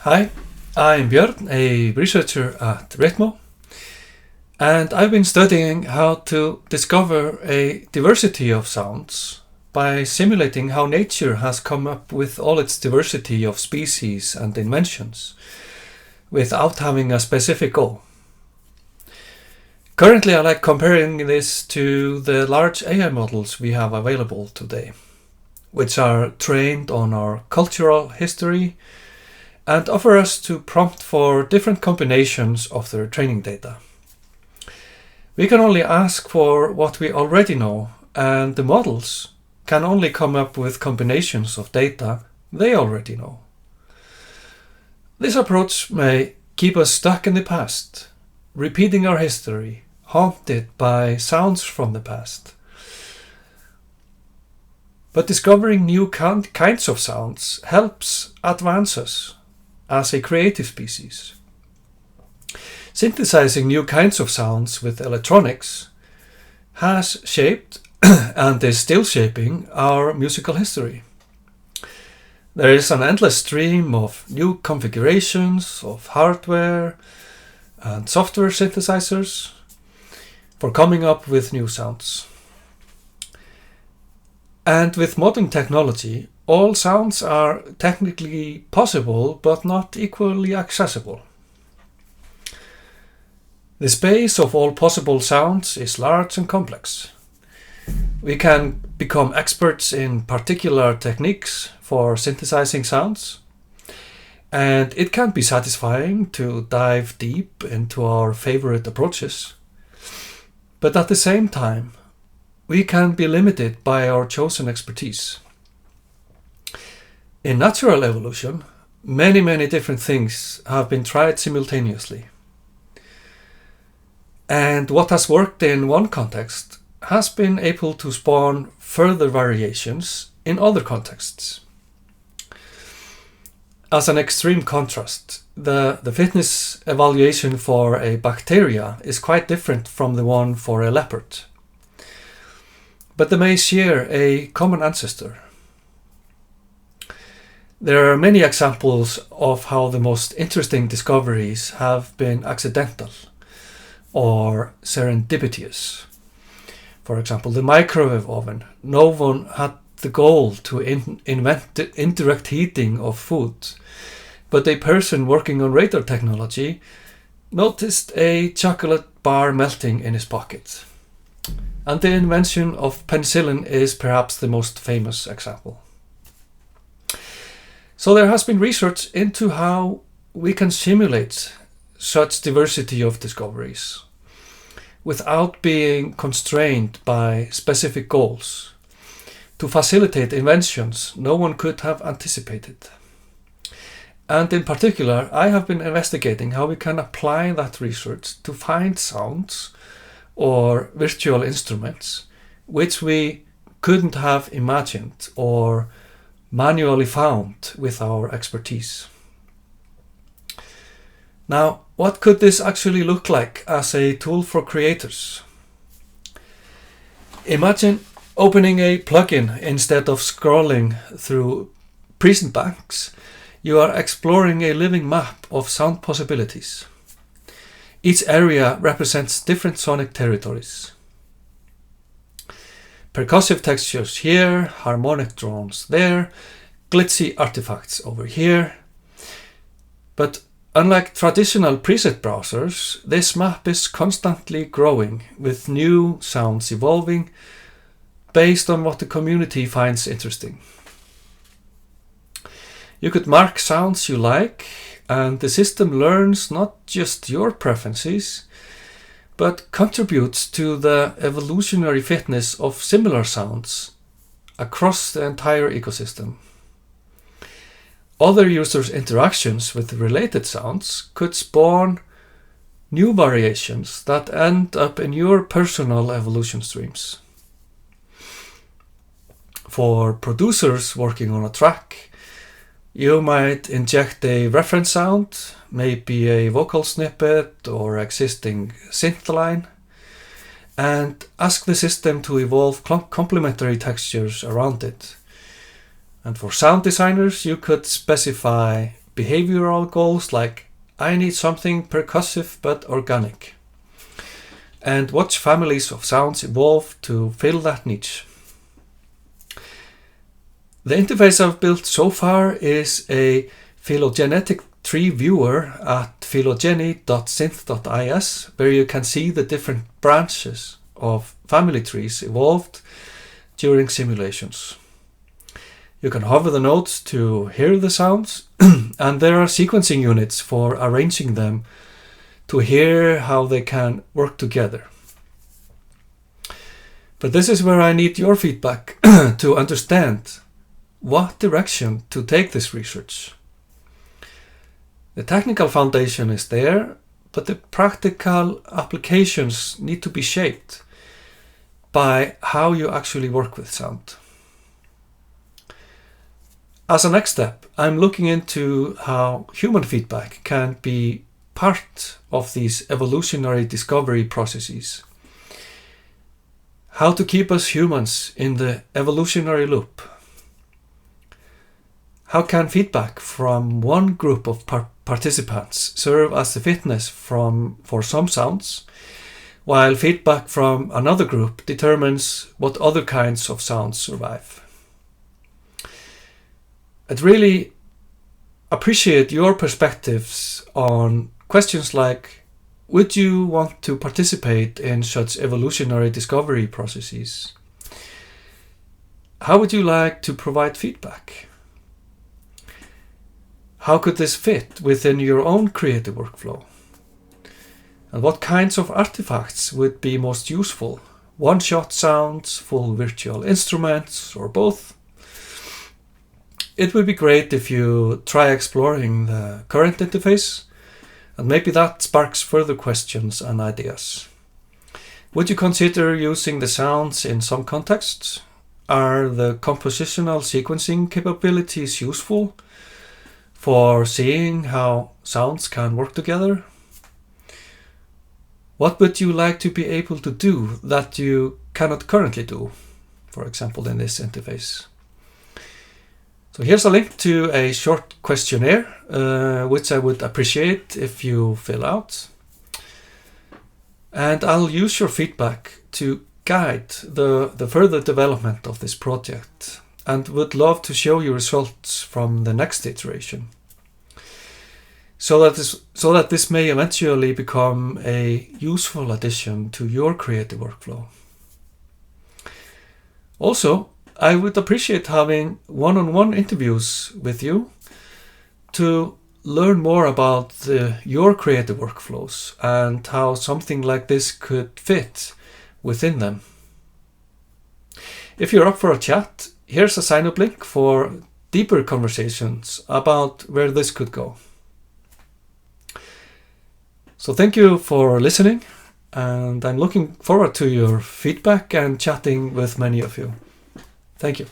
Hi, I'm Björn, a researcher at Ritmo, and I've been studying how to discover a diversity of sounds by simulating how nature has come up with all its diversity of species and inventions without having a specific goal. Currently, I like comparing this to the large AI models we have available today, which are trained on our cultural history and offer us to prompt for different combinations of their training data. We can only ask for what we already know, and the models can only come up with combinations of data they already know. This approach may keep us stuck in the past, repeating our history, haunted by sounds from the past. But discovering new kinds of sounds helps advance us as a creative species. Synthesizing new kinds of sounds with electronics has shaped and is still shaping our musical history. There is an endless stream of new configurations of hardware and software synthesizers for coming up with new sounds. And with modern technology, all sounds are technically possible, but not equally accessible. The space of all possible sounds is large and complex. We can become experts in particular techniques for synthesizing sounds, and it can be satisfying to dive deep into our favorite approaches. But at the same time, we can be limited by our chosen expertise. In natural evolution, many different things have been tried simultaneously. And what has worked in one context has been able to spawn further variations in other contexts. As an extreme contrast, the fitness evaluation for a bacteria is quite different from the one for a leopard. But they may share a common ancestor. There are many examples of how the most interesting discoveries have been accidental or serendipitous. For example, the microwave oven. No one had the goal to invent the indirect heating of food, but a person working on radar technology noticed a chocolate bar melting in his pocket. And the invention of penicillin is perhaps the most famous example. So there has been research into how we can simulate such diversity of discoveries without being constrained by specific goals to facilitate inventions no one could have anticipated. And in particular, I have been investigating how we can apply that research to find sounds or virtual instruments which we couldn't have imagined or manually found with our expertise. Now, what could this actually look like as a tool for creators? Imagine opening a plugin instead of scrolling through present banks. You are exploring a living map of sound possibilities. Each area represents different sonic territories. Percussive textures here, harmonic drones there, glitchy artifacts over here. But unlike traditional preset browsers, this map is constantly growing, with new sounds evolving based on what the community finds interesting. You could mark sounds you like, and the system learns not just your preferences, but contributes to the evolutionary fitness of similar sounds across the entire ecosystem. Other users' interactions with related sounds could spawn new variations that end up in your personal evolution streams. For producers working on a track, you might inject a reference sound, maybe a vocal snippet or existing synth line, and ask the system to evolve complementary textures around it. And for sound designers, you could specify behavioral goals like I need something percussive but organic, and watch families of sounds evolve to fill that niche. The interface I've built so far is a phylogenetic tree viewer at phylogeny.synth.is, where you can see the different branches of family trees evolved during simulations. You can hover the nodes to hear the sounds, and there are sequencing units for arranging them to hear how they can work together. But this is where I need your feedback to understand what direction to take this research. The technical foundation is there, but the practical applications need to be shaped by how you actually work with sound. As a next step, I'm looking into how human feedback can be part of these evolutionary discovery processes. How to keep us humans in the evolutionary loop. How can feedback from one group of participants serve as the fitness for some sounds, while feedback from another group determines what other kinds of sounds survive? I'd really appreciate your perspectives on questions like, would you want to participate in such evolutionary discovery processes? How would you like to provide feedback? How could this fit within your own creative workflow? And what kinds of artifacts would be most useful? One-shot sounds, full virtual instruments, or both? It would be great if you try exploring the current interface, and maybe that sparks further questions and ideas. Would you consider using the sounds in some contexts? Are the compositional sequencing capabilities useful for seeing how sounds can work together? What would you like to be able to do that you cannot currently do, for example, in this interface? So here's a link to a short questionnaire, which I would appreciate if you fill out. And I'll use your feedback to guide the further development of this project, and would love to show you results from the next iteration, so that this may eventually become a useful addition to your creative workflow. Also, I would appreciate having one-on-one interviews with you to learn more about your creative workflows and how something like this could fit within them. If you're up for a chat, here's a sign-up link for deeper conversations about where this could go. So thank you for listening, and I'm looking forward to your feedback and chatting with many of you. Thank you.